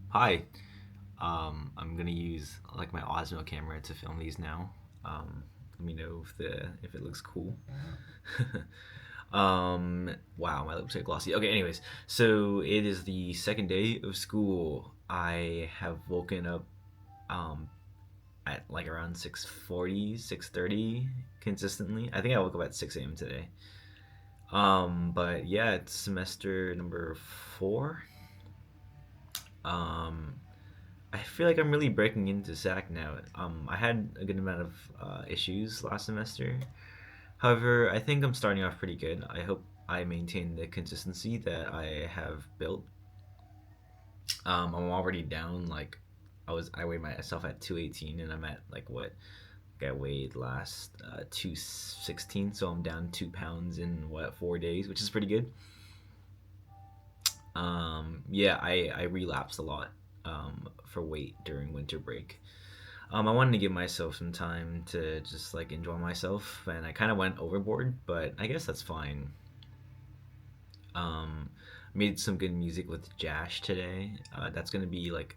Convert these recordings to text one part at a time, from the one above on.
Hi. I'm gonna use like my Osmo camera to film these now. Let me know if it looks cool. Wow, my lips are glossy. Okay, anyways, so it is the second day of school. I have woken up um at like around 6:40, 6:30 consistently. I think I woke up at 6 a.m. today. But yeah, it's semester number 4. Um, I feel like I'm really breaking into SAC now. I had a good amount of issues last semester. However, I think I'm starting off pretty good. I hope I maintain the consistency that I have built. I'm already down like I weighed myself at 218 and I'm at like what I weighed last 216, so I'm down 2 pounds in what 4 days, which is pretty good. Yeah, I relapsed a lot for weight during winter break. I wanted to give myself some time to just like enjoy myself, and I kind of went overboard, but I guess that's fine. Um, Made some good music with Jash today. That's gonna be like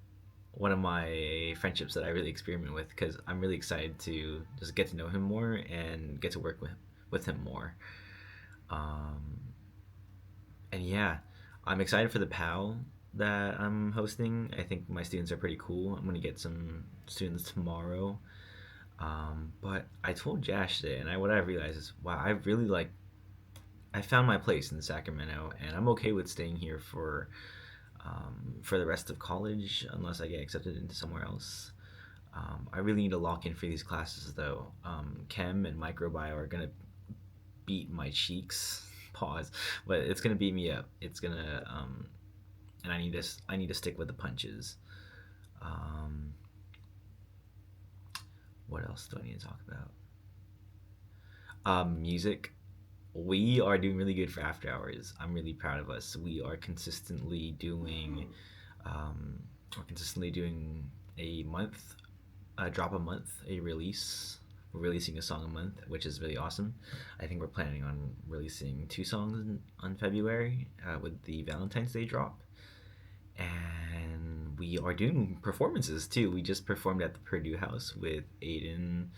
one of my friendships that I really experiment with because I'm really excited to just get to know him more and get to work with him more. Um, and yeah, I'm excited for the PAL that I'm hosting. I think my students are pretty cool. I'm gonna get some students tomorrow. But I told Josh today, and what I realized is, wow, I found my place in Sacramento, and I'm okay with staying here for the rest of college, unless I get accepted into somewhere else. I really need to lock in for these classes, though. Chem and microbio are gonna beat my cheeks. Pause, but it's gonna beat me up. It's gonna, and I need to stick with the punches. Um, what else do I need to talk about? Music. We are doing really good for after hours. I'm really proud of us. Um, we're consistently doing a month, a drop a month, a release. We're releasing a song a month, which is really awesome. I think we're planning on releasing 2 songs on February with the Valentine's Day drop. And we are doing performances too. We just performed at the Purdue House with Aiden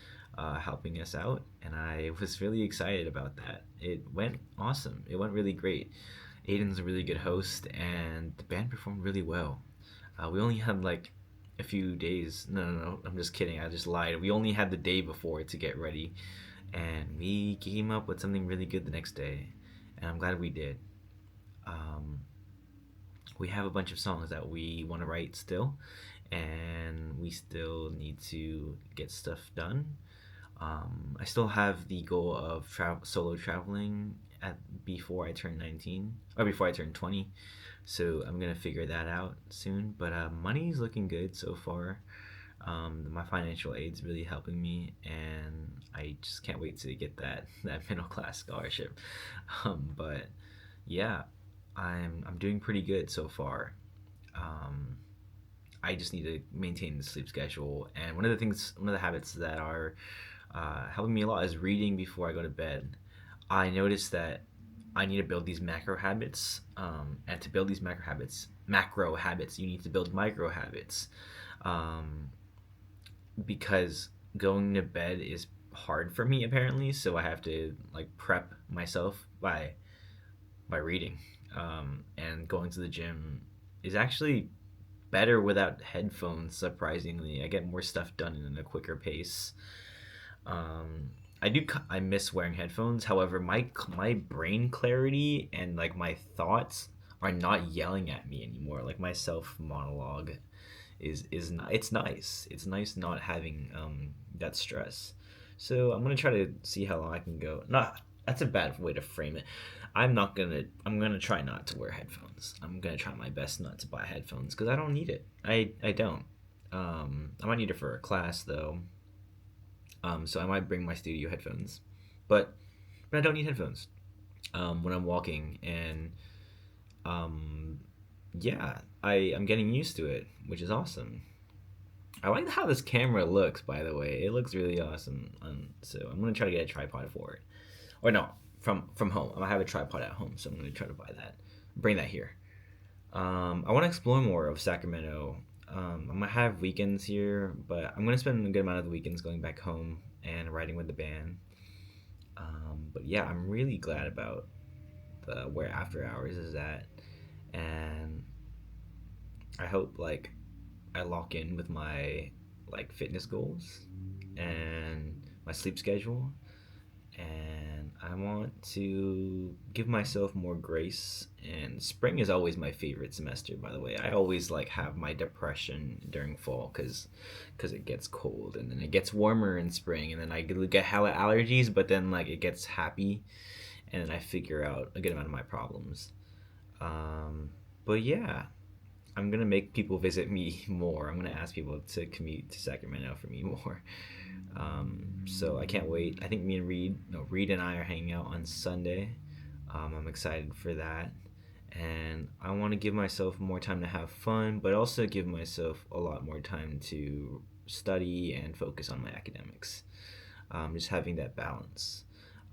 helping us out, and I was really excited about that. It went awesome. It went really great. Aiden's a really good host, and the band performed really well. We only had like a few days. No, no, no. I'm just kidding. I just lied. We only had the day before to get ready, and we came up with something really good the next day, and I'm glad we did. Um, we have a bunch of songs that we want to write still, and we still need to get stuff done. I still have the goal of solo traveling at before I turn 19 or before I turn 20. So I'm gonna figure that out soon. But money's looking good so far. My financial aid's really helping me, and I just can't wait to get that middle class scholarship. But yeah, I'm doing pretty good so far. Um, I just need to maintain the sleep schedule, and one of the habits that are helping me a lot is reading before I go to bed. I noticed that I need to build these and to build these macro habits, you need to build micro habits, um, because going to bed is hard for me apparently. So I have to like prep myself by reading, and going to the gym is actually better without headphones. Surprisingly, I get more stuff done in a quicker pace. Um, I miss wearing headphones. However, my brain clarity and like my thoughts are not yelling at me anymore. Like my self monologue is not. It's nice. It's nice not having that stress. So I'm gonna try to see how long I can go. Not That's a bad way to frame it. I'm gonna try not to wear headphones. I'm gonna try my best not to buy headphones because I don't need it. I don't. I might need it for a class though. So I might bring my studio headphones, but I don't need headphones when I'm walking, and um, yeah, I'm getting used to it, which is awesome. I like how this camera looks, by the way. It looks really awesome. So I'm gonna try to get a tripod for it, or no, from home. I have a tripod at home, so I'm gonna try to buy that, bring that here. I want to explore more of Sacramento. I'm gonna have weekends here, but I'm gonna spend a good amount of the weekends going back home and writing with the band. But yeah, I'm really glad about the where After Hours is at, and I hope like I lock in with my like fitness goals and my sleep schedule, and I want to give myself more grace. And spring is always my favorite semester, by the way. I always like have my depression during fall because it gets cold, and then it gets warmer in spring, and then I get hella allergies, but then like it gets happy, and then I figure out a good amount of my problems. Um, but yeah, I'm gonna make people visit me more. I'm gonna ask people to commute to Sacramento for me more. So I can't wait. I think me and Reed, no, Reed and I are hanging out on Sunday. I'm excited for that, and I want to give myself more time to have fun, but also give myself a lot more time to study and focus on my academics. Just having that balance.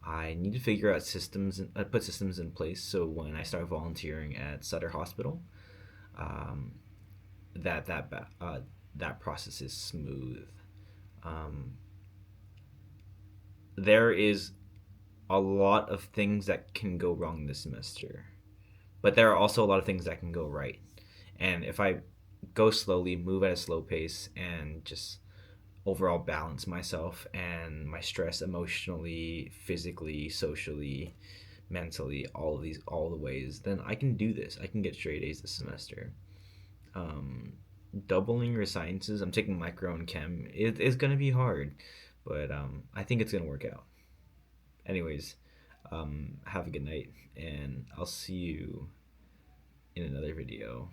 I need to figure out systems, put systems in place so when I start volunteering at Sutter Hospital, um, that that process is smooth. Um, there is a lot of things that can go wrong this semester, but there are also a lot of things that can go right. And if I go slowly, move at a slow pace, and just overall balance myself and my stress emotionally, physically, socially, mentally, all of these, all the ways, then I can do this. I can get straight A's this semester. Um, Doubling your sciences, I'm taking micro and chem. It is going to be hard, but I think it's going to work out. Anyways, have a good night, and I'll see you in another video.